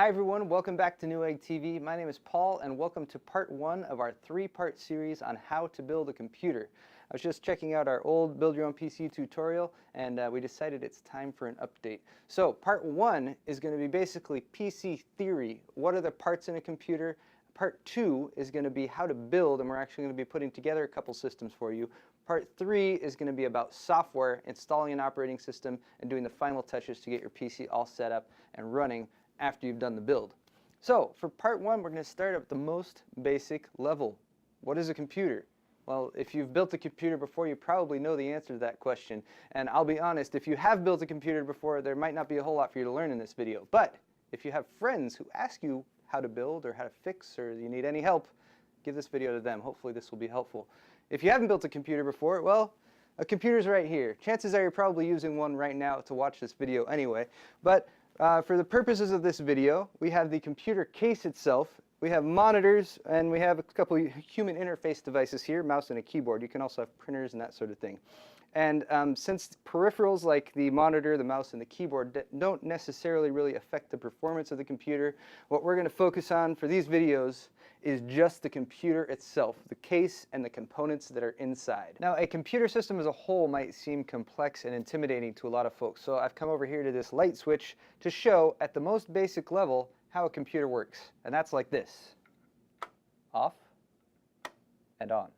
Hi everyone, welcome back to Newegg TV. My name is Paul and welcome to part 1 of our 3-part series on how to build a computer. I was just checking out our old Build Your Own PC tutorial and we decided it's time for an update. So part 1 is going to be basically PC theory. What are the parts in a computer? Part 2 is going to be how to build, and we're actually going to be putting together a couple systems for you. Part 3 is going to be about software, installing an operating system, and doing the final touches to get your PC all set up and running after you've done the build. So for part 1, we're going to start at the most basic level. What is a computer? Well, if you've built a computer before, you probably know the answer to that question. And I'll be honest, if you have built a computer before, there might not be a whole lot for you to learn in this video. But if you have friends who ask you how to build or how to fix or you need any help, give this video to them. Hopefully this will be helpful. If you haven't built a computer before, well, a computer's right here. Chances are you're probably using one right now to watch this video anyway. But for the purposes of this video, we have the computer case itself, we have monitors, and we have a couple of human interface devices here, mouse and a keyboard. You can also have printers and that sort of thing. And since peripherals like the monitor, the mouse, and the keyboard don't necessarily really affect the performance of the computer, what we're going to focus on for these videos is just the computer itself, the case and the components that are inside. Now, a computer system as a whole might seem complex and intimidating to a lot of folks, so I've come over here to this light switch to show at the most basic level how a computer works. And that's like this: off and on.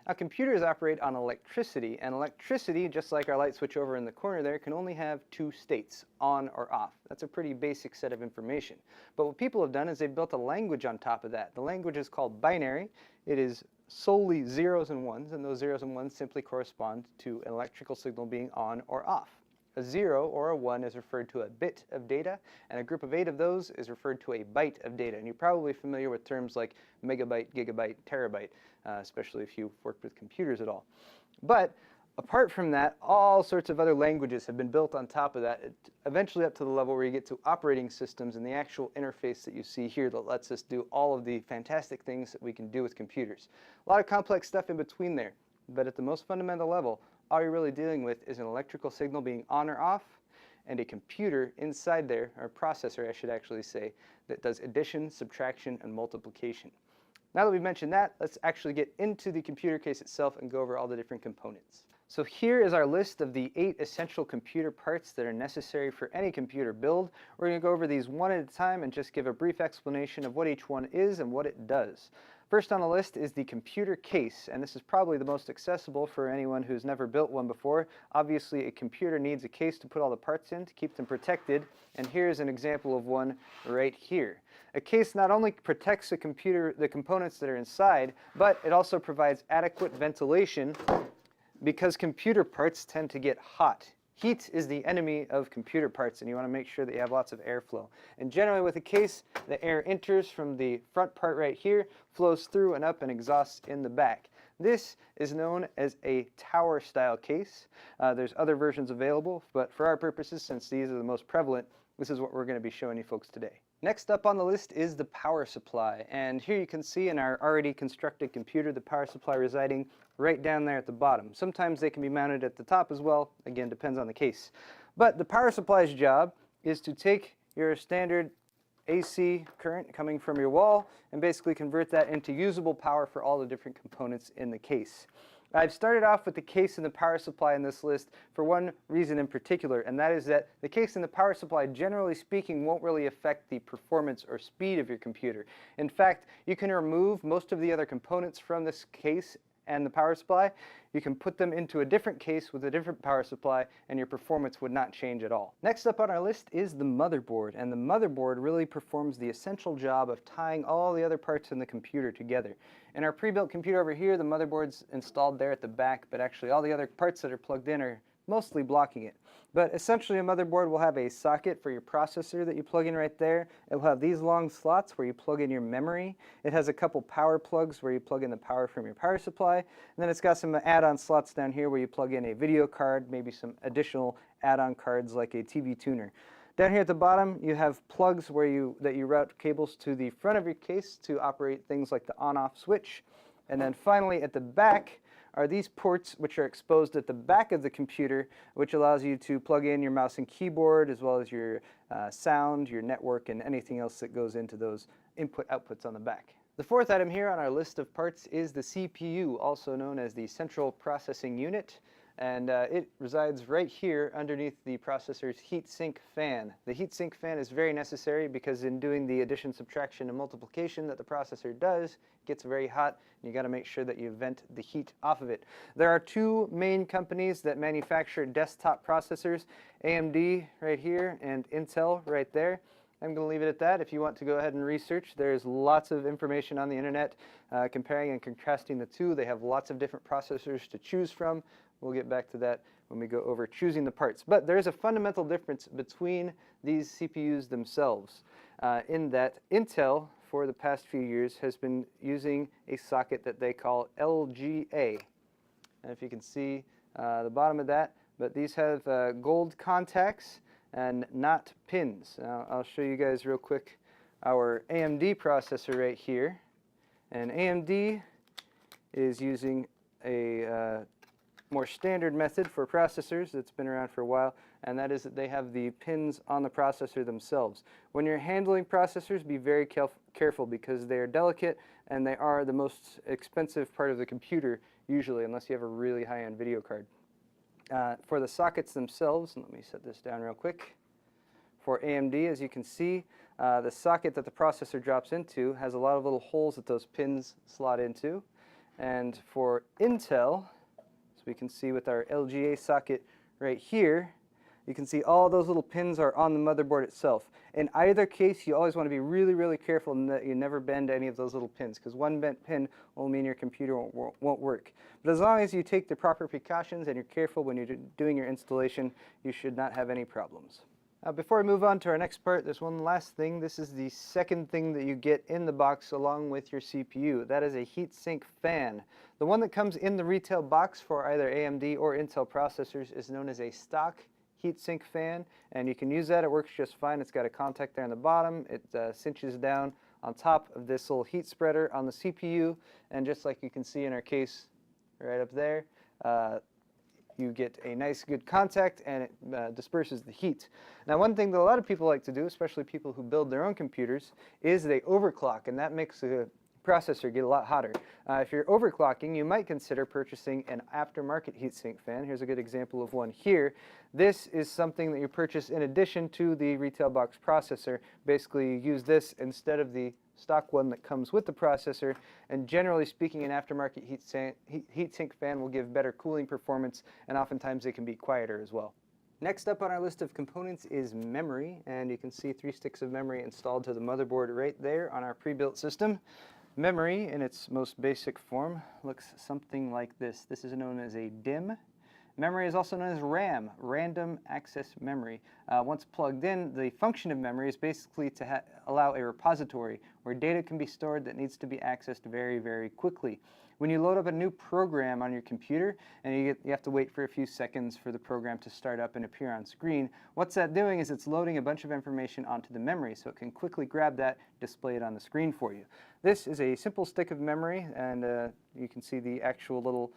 Now, computers operate on electricity, and electricity, just like our light switch over in the corner there, can only have 2 states, on or off. That's a pretty basic set of information. But what people have done is they've built a language on top of that. The language is called binary. It is solely zeros and ones, and those zeros and ones simply correspond to an electrical signal being on or off. A 0 or a 1 is referred to a bit of data, and a group of 8 of those is referred to a byte of data. And you're probably familiar with terms like megabyte, gigabyte, terabyte, especially if you've worked with computers at all. But apart from that, all sorts of other languages have been built on top of that, eventually up to the level where you get to operating systems and the actual interface that you see here that lets us do all of the fantastic things that we can do with computers. A lot of complex stuff in between there, but at the most fundamental level, all you're really dealing with is an electrical signal being on or off, and a computer inside there, or a processor I should actually say, that does addition, subtraction, and multiplication. Now that we've mentioned that, let's actually get into the computer case itself and go over all the different components. So here is our list of the 8 essential computer parts that are necessary for any computer build. We're going to go over these one at a time and just give a brief explanation of what each one is and what it does. First on the list is the computer case, and this is probably the most accessible for anyone who's never built one before. Obviously, a computer needs a case to put all the parts in to keep them protected, and here's an example of one right here. A case not only protects the components that are inside, but it also provides adequate ventilation because computer parts tend to get hot. Heat is the enemy of computer parts, and you want to make sure that you have lots of airflow. And generally with a case, the air enters from the front part right here, flows through and up and exhausts in the back. This is known as a tower style case. There's other versions available, but for our purposes, since these are the most prevalent, this is what we're going to be showing you folks today. Next up on the list is the power supply, and here you can see in our already constructed computer the power supply residing right down there at the bottom. Sometimes they can be mounted at the top as well, again depends on the case. But the power supply's job is to take your standard AC current coming from your wall and basically convert that into usable power for all the different components in the case. I've started off with the case and the power supply in this list for one reason in particular, and that is that the case and the power supply, generally speaking, won't really affect the performance or speed of your computer. In fact, you can remove most of the other components from this case and the power supply. You can put them into a different case with a different power supply, and your performance would not change at all. Next up on our list is the motherboard, and the motherboard really performs the essential job of tying all the other parts in the computer together. In our pre-built computer over here, the motherboard's installed there at the back, but actually all the other parts that are plugged in are mostly blocking it. But essentially a motherboard will have a socket for your processor that you plug in right there. It will have these long slots where you plug in your memory. It has a couple power plugs where you plug in the power from your power supply. And then it's got some add-on slots down here where you plug in a video card, maybe some additional add-on cards like a TV tuner. Down here at the bottom, you have plugs that you route cables to the front of your case to operate things like the on-off switch. And then finally at the back are these ports which are exposed at the back of the computer, which allows you to plug in your mouse and keyboard as well as your sound, your network, and anything else that goes into those input-outputs on the back. The fourth item here on our list of parts is the CPU, also known as the Central Processing Unit. And it resides right here underneath the processor's heatsink fan. The heatsink fan is very necessary because in doing the addition, subtraction, and multiplication that the processor does, it gets very hot, and you got to make sure that you vent the heat off of it. There are two main companies that manufacture desktop processors, AMD right here and Intel right there. I'm going to leave it at that. If you want to go ahead and research, there's lots of information on the internet comparing and contrasting the two. They have lots of different processors to choose from. We'll get back to that when we go over choosing the parts. But there is a fundamental difference between these CPUs themselves in that Intel, for the past few years, has been using a socket that they call LGA. And if you can see the bottom of that, but these have gold contacts and not pins. Now, I'll show you guys real quick our AMD processor right here. And AMD is using a more standard method for processors that's been around for a while, and that is that they have the pins on the processor themselves. When you're handling processors, be very careful because they are delicate and they are the most expensive part of the computer usually, unless you have a really high-end video card. For the sockets themselves, let me set this down real quick. For AMD, as you can see, the socket that the processor drops into has a lot of little holes that those pins slot into. And for Intel, as we can see with our LGA socket right here, you can see all those little pins are on the motherboard itself. In either case, you always want to be really, really careful that you never bend any of those little pins, because one bent pin will mean your computer won't work. But as long as you take the proper precautions and you're careful when you're doing your installation, you should not have any problems. Before we move on to our next part, there's one last thing. This is the second thing that you get in the box along with your CPU. That is a heatsink fan. The one that comes in the retail box for either AMD or Intel processors is known as a stock heatsink fan, and you can use that. It works just fine. It's got a contact there on the bottom. It cinches down on top of this little heat spreader on the CPU, and just like you can see in our case right up there, you get a nice good contact and it disperses the heat. Now, one thing that a lot of people like to do, especially people who build their own computers, is they overclock, and that makes the processor get a lot hotter. If you're overclocking, you might consider purchasing an aftermarket heatsink fan. Here's a good example of one here. This is something that you purchase in addition to the retail box processor. Basically, you use this instead of the stock one that comes with the processor, and generally speaking, an aftermarket heatsink fan will give better cooling performance, and oftentimes they can be quieter as well. Next up on our list of components is memory, and you can see 3 sticks of memory installed to the motherboard right there on our pre-built system. Memory, in its most basic form, looks something like this. This is known as a DIMM. Memory is also known as RAM, Random Access Memory. Once plugged in, the function of memory is basically to allow a repository where data can be stored that needs to be accessed very, very quickly. When you load up a new program on your computer and you have to wait for a few seconds for the program to start up and appear on screen, what's that doing is it's loading a bunch of information onto the memory so it can quickly grab that, display it on the screen for you. This is a simple stick of memory, and you can see the actual little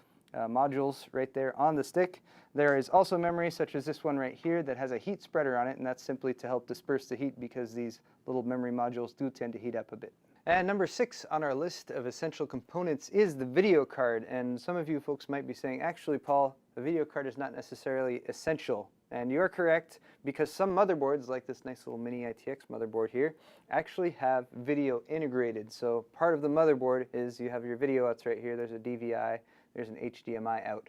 modules right there on the stick. There is also memory such as this one right here that has a heat spreader on it, and that's simply to help disperse the heat because these little memory modules do tend to heat up a bit. And number 6 on our list of essential components is the video card. And some of you folks might be saying, actually, Paul, a video card is not necessarily essential. And you're correct, because some motherboards, like this nice little mini ITX motherboard here, actually have video integrated. So part of the motherboard is you have your video outs right here. There's a DVI, there's an HDMI out.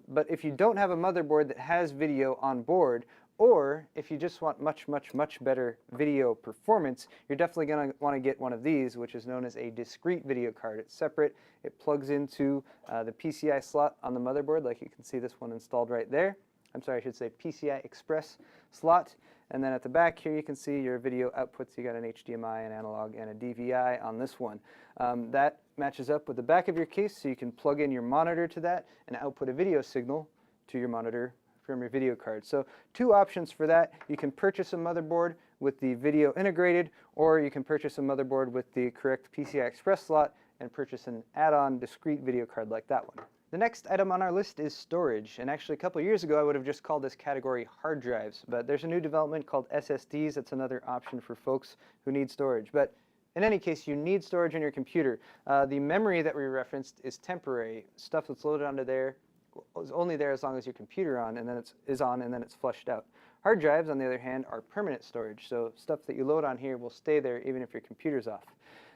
But if you don't have a motherboard that has video on board, or if you just want much, much, much better video performance, you're definitely going to want to get one of these, which is known as a discrete video card. It's separate. It plugs into the PCI slot on the motherboard, like you can see this one installed right there. I'm sorry, I should say PCI Express slot. And then at the back here, you can see your video outputs. You got an HDMI, an analog, and a DVI on this one. That matches up with the back of your case, so you can plug in your monitor to that and output a video signal to your monitor from your video card. So 2 options for that. You can purchase a motherboard with the video integrated, or you can purchase a motherboard with the correct PCI Express slot and purchase an add-on discrete video card like that one. The next item on our list is storage, and actually a couple of years ago I would have just called this category hard drives, but there's a new development called SSDs. That's another option for folks who need storage. But in any case, you need storage on your computer. The memory that we referenced is temporary. Stuff that's loaded onto there is only there as long as your computer is on, and then it's flushed out. Hard drives, on the other hand, are permanent storage, so stuff that you load on here will stay there even if your computer's off.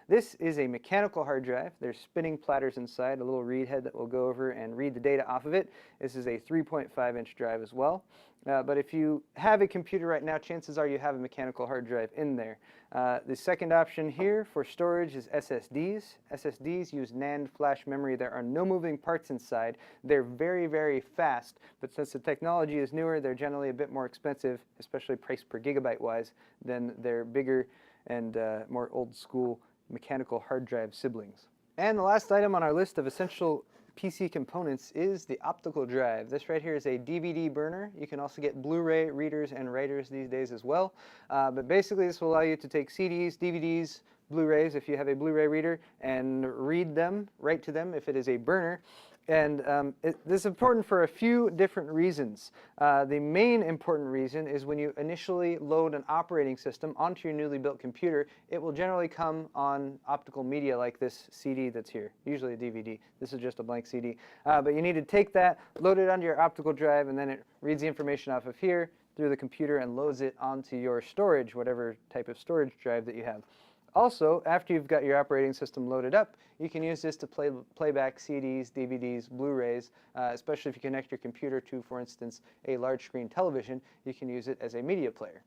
This is a mechanical hard drive. There's spinning platters inside, a little read head that will go over and read the data off of it. This is a 3.5-inch drive as well. But if you have a computer right now, chances are you have a mechanical hard drive in there. The second option here for storage is SSDs. SSDs use NAND flash memory. There are no moving parts inside. They're very, very fast, but since the technology is newer, they're generally a bit more expensive, especially price per gigabyte wise, than their bigger and more old school mechanical hard drive siblings. And the last item on our list of essential PC components is the optical drive. This right here is a DVD burner. You can also get Blu-ray readers and writers these days as well. But basically this will allow you to take CDs, DVDs, Blu-rays if you have a Blu-ray reader and read them, write to them if it is a burner. And this is important for a few different reasons. The main important reason is when you initially load an operating system onto your newly built computer, it will generally come on optical media like this CD that's here, usually a DVD. This is just a blank CD. But you need to take that, load it onto your optical drive, and then it reads the information off of here through the computer and loads it onto your storage, whatever type of storage drive that you have. Also, after you've got your operating system loaded up, you can use this to play back CDs, DVDs, Blu-rays, especially if you connect your computer to, for instance, a large screen television, you can use it as a media player.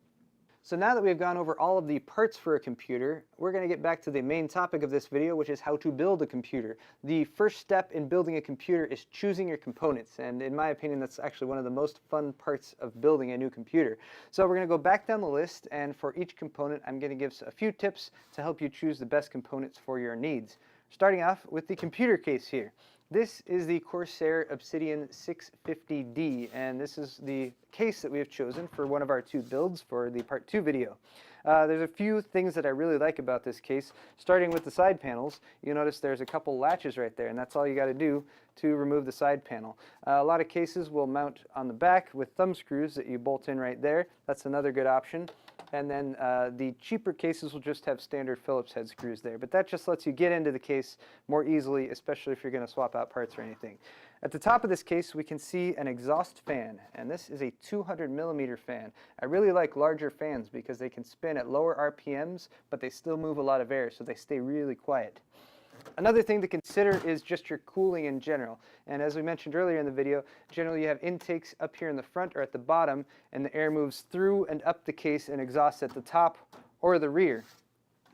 So now that we've gone over all of the parts for a computer, we're going to get back to the main topic of this video, which is how to build a computer. The first step in building a computer is choosing your components, and in my opinion that's actually one of the most fun parts of building a new computer. So we're going to go back down the list, and for each component I'm going to give a few tips to help you choose the best components for your needs. Starting off with the computer case here. This is the Corsair Obsidian 650D, and this is the case that we have chosen for one of our two builds for the Part 2 video. There's a few things that I really like about this case. Starting with the side panels, you notice there's a couple latches right there, and that's all you got to do to remove the side panel. A lot of cases will mount on the back with thumb screws that you bolt in right there. That's another good option. And then the cheaper cases will just have standard Phillips head screws there. But that just lets you get into the case more easily, especially if you're going to swap out parts or anything. At the top of this case, we can see an exhaust fan, and this is a 200mm fan. I really like larger fans because they can spin at lower RPMs, but they still move a lot of air, so they stay really quiet. Another thing to consider is just your cooling in general. And as we mentioned earlier in the video, generally you have intakes up here in the front or at the bottom, and the air moves through and up the case and exhausts at the top or the rear.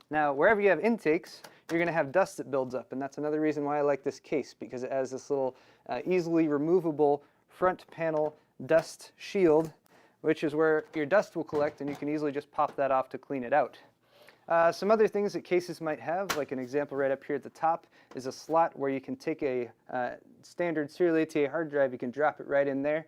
Now, wherever you have intakes, you're going to have dust that builds up, and that's another reason why I like this case, because it has this little easily removable front panel dust shield, which is where your dust will collect, and you can easily just pop that off to clean it out. Some other things that cases might have, like an example right up here at the top, is a slot where you can take a standard serial ATA hard drive, you can drop it right in there,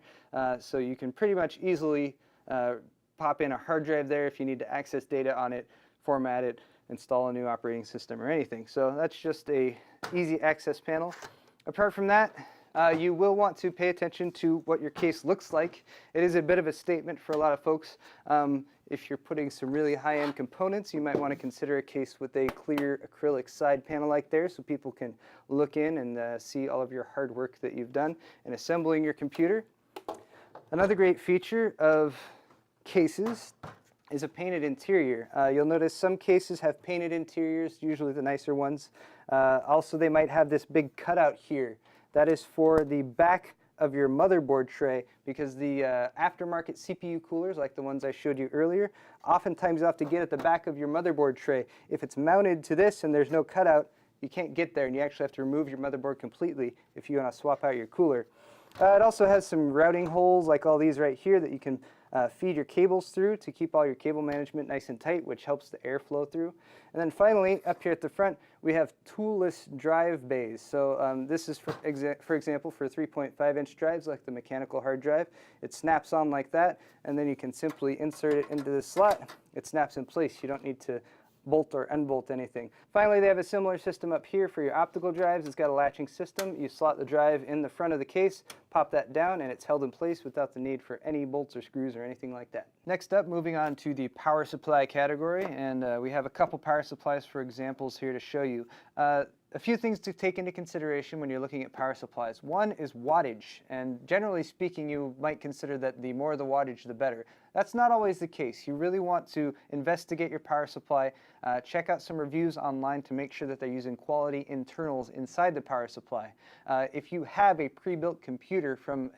so you can pretty much easily pop in a hard drive there if you need to access data on it, format it, install a new operating system or anything. So that's just a easy access panel. Apart from that, you will want to pay attention to what your case looks like. It is a bit of a statement for a lot of folks. If you're putting some really high-end components, you might want to consider a case with a clear acrylic side panel like there so people can look in and see all of your hard work that you've done in assembling your computer. Another great feature of cases is a painted interior. You'll notice some cases have painted interiors, usually the nicer ones. Also, they might have this big cutout here. That is for the back of your motherboard tray, because the aftermarket CPU coolers, like the ones I showed you earlier, oftentimes you have to get at the back of your motherboard tray. If it's mounted to this and there's no cutout, you can't get there, and you actually have to remove your motherboard completely if you want to swap out your cooler. It also has some routing holes like all these right here that you can feed your cables through to keep all your cable management nice and tight, which helps the airflow through. And then finally, up here at the front, we have toolless drive bays. So this is, for example, for 3.5-inch drives like the mechanical hard drive. It snaps on like that, and then you can simply insert it into the slot. It snaps in place. You don't need to bolt or unbolt anything. Finally, they have a similar system up here for your optical drives. It's got a latching system. You slot the drive in the front of the case, pop that down, and it's held in place without the need for any bolts or screws or anything like that. Next up, moving on to the power supply category, and we have a couple power supplies for examples here to show you. A few things to take into consideration when you're looking at power supplies. One is wattage, and generally speaking, you might consider that the more the wattage, the better. That's not always the case. You really want to investigate your power supply, check out some reviews online to make sure that they're using quality internals inside the power supply. If you have a pre-built computer from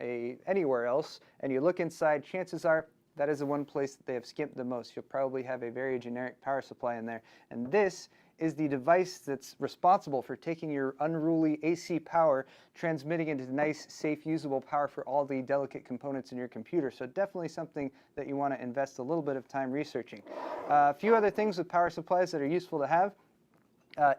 anywhere else and you look inside, chances are that is the one place that they have skimped the most. You'll probably have a very generic power supply in there, and this is the device that's responsible for taking your unruly AC power, transmitting it into nice, safe, usable power for all the delicate components in your computer. So definitely something that you want to invest a little bit of time researching. A few other things with power supplies that are useful to have.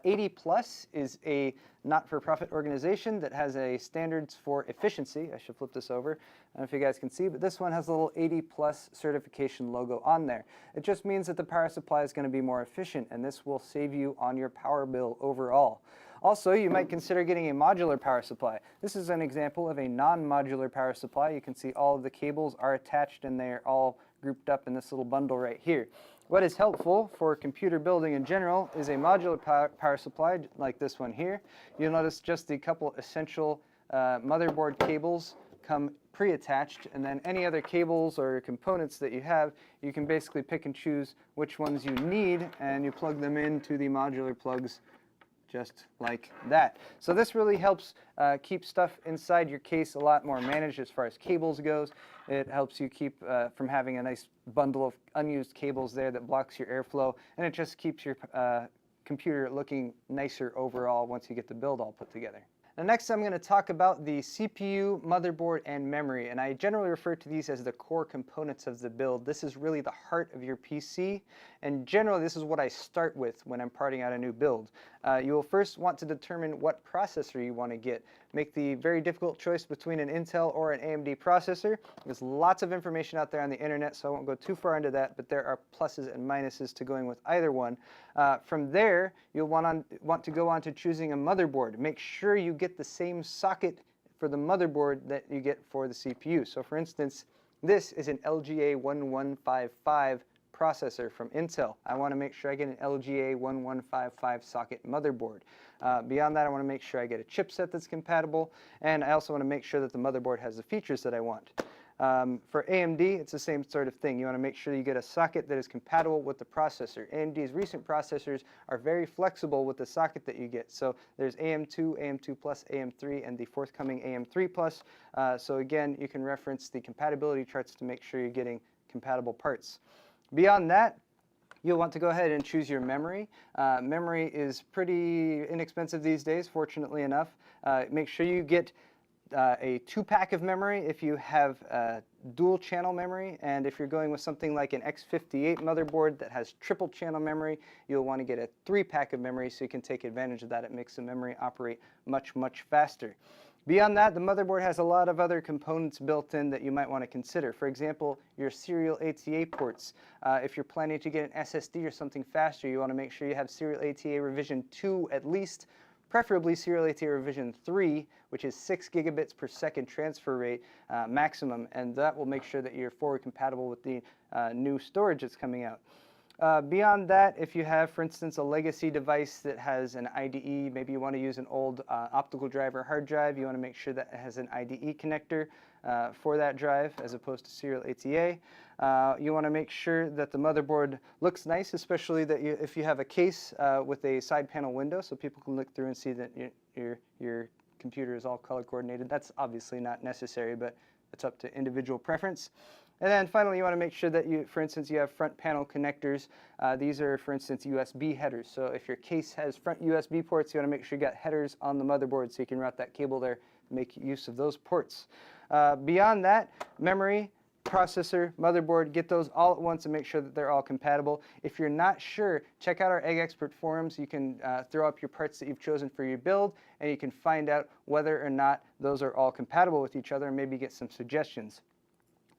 80 Plus is a not-for-profit organization that has a standards for efficiency. I should flip this over. I don't know if you guys can see, but this one has a little 80 Plus certification logo on there. It just means that the power supply is going to be more efficient, and this will save you on your power bill overall. Also, you might consider getting a modular power supply. This is an example of a non-modular power supply. You can see all of the cables are attached and they're all grouped up in this little bundle right here. What is helpful for computer building in general is a modular power supply like this one here. You'll notice just the couple essential motherboard cables come pre-attached, and then any other cables or components that you have, you can basically pick and choose which ones you need, and you plug them into the modular plugs just like that. So this really helps keep stuff inside your case a lot more managed as far as cables goes. It helps you keep from having a nice bundle of unused cables there that blocks your airflow, and it just keeps your computer looking nicer overall once you get the build all put together. Now next I'm going to talk about the CPU, motherboard, and memory, and I generally refer to these as the core components of the build. This is really the heart of your PC, and generally this is what I start with when I'm parting out a new build. You will first want to determine what processor you want to get. Make the very difficult choice between an Intel or an AMD processor. There's lots of information out there on the internet, so I won't go too far into that, but there are pluses and minuses to going with either one. From there, you'll want to go on to choosing a motherboard. Make sure you get the same socket for the motherboard that you get for the CPU. So for instance, this is an LGA 1155 processor from Intel. I want to make sure I get an LGA 1155 socket motherboard. Beyond that, I want to make sure I get a chipset that's compatible, and I also want to make sure that the motherboard has the features that I want. For AMD, it's the same sort of thing. You want to make sure you get a socket that is compatible with the processor. AMD's recent processors are very flexible with the socket that you get. So there's AM2, AM2 Plus, AM3, and the forthcoming AM3 Plus. So again, you can reference the compatibility charts to make sure you're getting compatible parts. Beyond that, you'll want to go ahead and choose your memory. Memory is pretty inexpensive these days, fortunately enough. Make sure you get a 2-pack of memory if you have dual channel memory, and if you're going with something like an X58 motherboard that has triple channel memory, you'll want to get a 3-pack of memory so you can take advantage of that. It makes the memory operate much, much faster. Beyond that, the motherboard has a lot of other components built in that you might want to consider. For example, your serial ATA ports. If you're planning to get an SSD or something faster, you want to make sure you have serial ATA revision 2 at least, preferably serial ATA revision 3, which is 6 gigabits per second transfer rate maximum, and that will make sure that you're forward compatible with the new storage that's coming out. Beyond that, if you have, for instance, a legacy device that has an IDE, maybe you want to use an old optical drive or hard drive, you want to make sure that it has an IDE connector for that drive as opposed to serial ATA. You want to make sure that the motherboard looks nice, especially that if you have a case with a side panel window so people can look through and see that your computer is all color coordinated. That's obviously not necessary, but it's up to individual preference. And then finally, you want to make sure that for instance, you have front panel connectors. These are, for instance, USB headers. So if your case has front USB ports, you want to make sure you got headers on the motherboard so you can route that cable there, make use of those ports. Beyond that, memory, processor, motherboard, get those all at once and make sure that they're all compatible. If you're not sure, check out our Egg Expert forums. You can throw up your parts that you've chosen for your build, and you can find out whether or not those are all compatible with each other and maybe get some suggestions.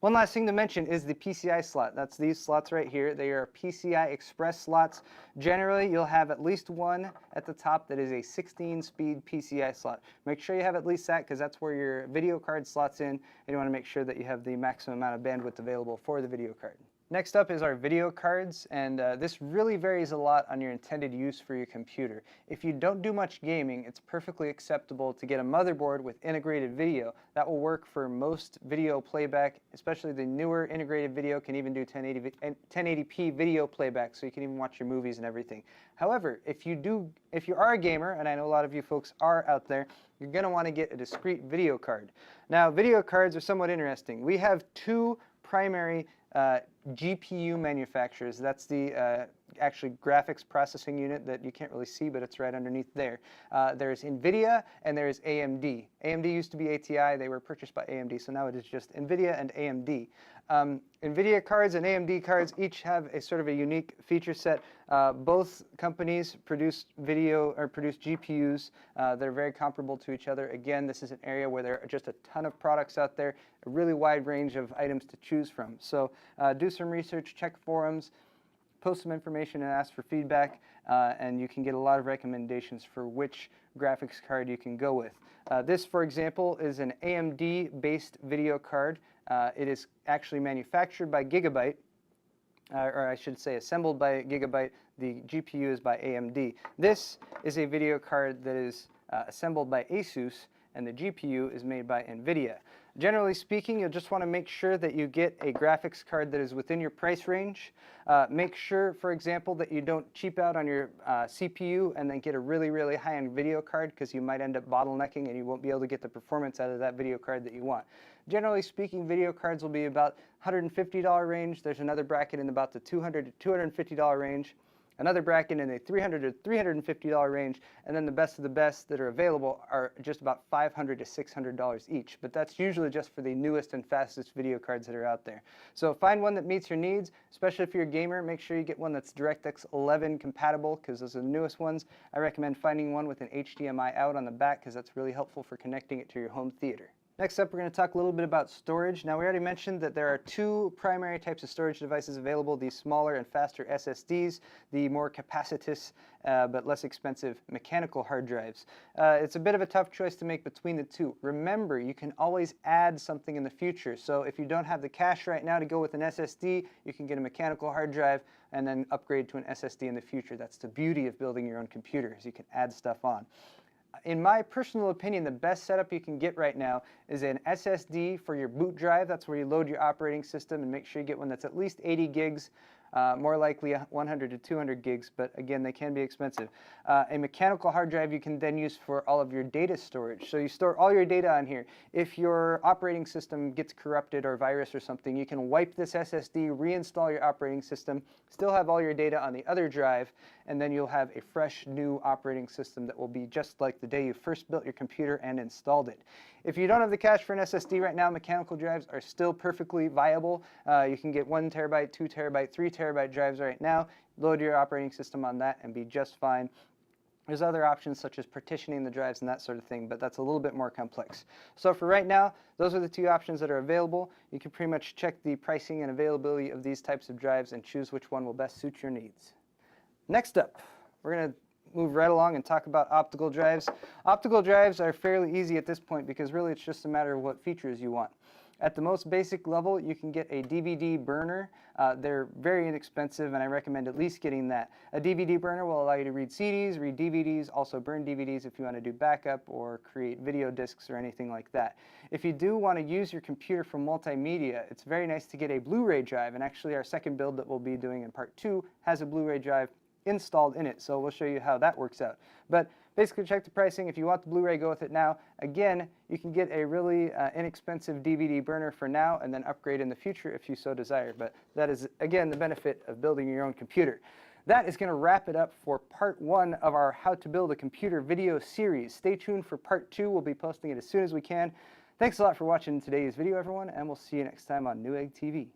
One last thing to mention is the PCI slot. That's these slots right here. They are PCI Express slots. Generally, you'll have at least one at the top that is a 16-speed PCI slot. Make sure you have at least that because that's where your video card slots in, and you want to make sure that you have the maximum amount of bandwidth available for the video card. Next up is our video cards, and this really varies a lot on your intended use for your computer. If you don't do much gaming, it's perfectly acceptable to get a motherboard with integrated video. That will work for most video playback, especially the newer integrated video can even do 1080p video playback, so you can even watch your movies and everything. However, if you are a gamer, and I know a lot of you folks are out there, you're going to want to get a discrete video card. Now, video cards are somewhat interesting. We have two primary GPU manufacturers. That's the actually graphics processing unit that you can't really see, but it's right underneath there. There's NVIDIA and there's AMD. AMD used to be ATI. They were purchased by AMD, so now it is just NVIDIA and AMD. NVIDIA cards and AMD cards each have a sort of a unique feature set. Both companies produce produce GPUs. They're very comparable to each other. Again, this is an area where there are just a ton of products out there, a really wide range of items to choose from. So do some research, check forums, post some information and ask for feedback, and you can get a lot of recommendations for which graphics card you can go with. This, for example, is an AMD-based video card. It is actually manufactured by Gigabyte, or I should say assembled by Gigabyte. The GPU is by AMD. This is a video card that is assembled by ASUS, and the GPU is made by NVIDIA. Generally speaking, you'll just want to make sure that you get a graphics card that is within your price range. Make sure, for example, that you don't cheap out on your CPU and then get a really, really high-end video card, because you might end up bottlenecking and you won't be able to get the performance out of that video card that you want. Generally speaking, video cards will be about $150 range. There's another bracket in about the $200 to $250 range. Another bracket in the $300 to $350 range, and then the best of the best that are available are just about $500 to $600 each. But that's usually just for the newest and fastest video cards that are out there. So find one that meets your needs, especially if you're a gamer. Make sure you get one that's DirectX 11 compatible, because those are the newest ones. I recommend finding one with an HDMI out on the back, because that's really helpful for connecting it to your home theater. Next up, we're going to talk a little bit about storage. Now, we already mentioned that there are two primary types of storage devices available, the smaller and faster SSDs, the more capacitous but less expensive mechanical hard drives. It's a bit of a tough choice to make between the two. Remember, you can always add something in the future. So if you don't have the cash right now to go with an SSD, you can get a mechanical hard drive and then upgrade to an SSD in the future. That's the beauty of building your own computer, is you can add stuff on. In my personal opinion, the best setup you can get right now is an SSD for your boot drive. That's where you load your operating system, and make sure you get one that's at least 80 gigs, more likely 100 to 200 gigs, but again, they can be expensive. A mechanical hard drive you can then use for all of your data storage. So you store all your data on here. If your operating system gets corrupted or virus or something, you can wipe this SSD, reinstall your operating system, still have all your data on the other drive, and then you'll have a fresh new operating system that will be just like the day you first built your computer and installed it. If you don't have the cash for an SSD right now, mechanical drives are still perfectly viable. You can get 1 terabyte, 2 terabyte, 3 terabyte drives right now, load your operating system on that and be just fine. There's other options such as partitioning the drives and that sort of thing, but that's a little bit more complex. So for right now, those are the two options that are available. You can pretty much check the pricing and availability of these types of drives and choose which one will best suit your needs. Next up, we're going to move right along and talk about optical drives. Optical drives are fairly easy at this point because really it's just a matter of what features you want. At the most basic level, you can get a DVD burner. They're very inexpensive, and I recommend at least getting that. A DVD burner will allow you to read CDs, read DVDs, also burn DVDs if you want to do backup or create video discs or anything like that. If you do want to use your computer for multimedia, it's very nice to get a Blu-ray drive, and actually our second build that we'll be doing in part 2 has a Blu-ray drive installed in it, so we'll show you how that works out. But basically check the pricing. If you want the Blu-ray, go with it now. Again, you can get a really inexpensive DVD burner for now and then upgrade in the future if you so desire. But that is, again, the benefit of building your own computer. That is going to wrap it up for part 1 of our How to Build a Computer video series. Stay tuned for part 2. We'll be posting it as soon as we can. Thanks a lot for watching today's video, everyone, and we'll see you next time on Newegg TV.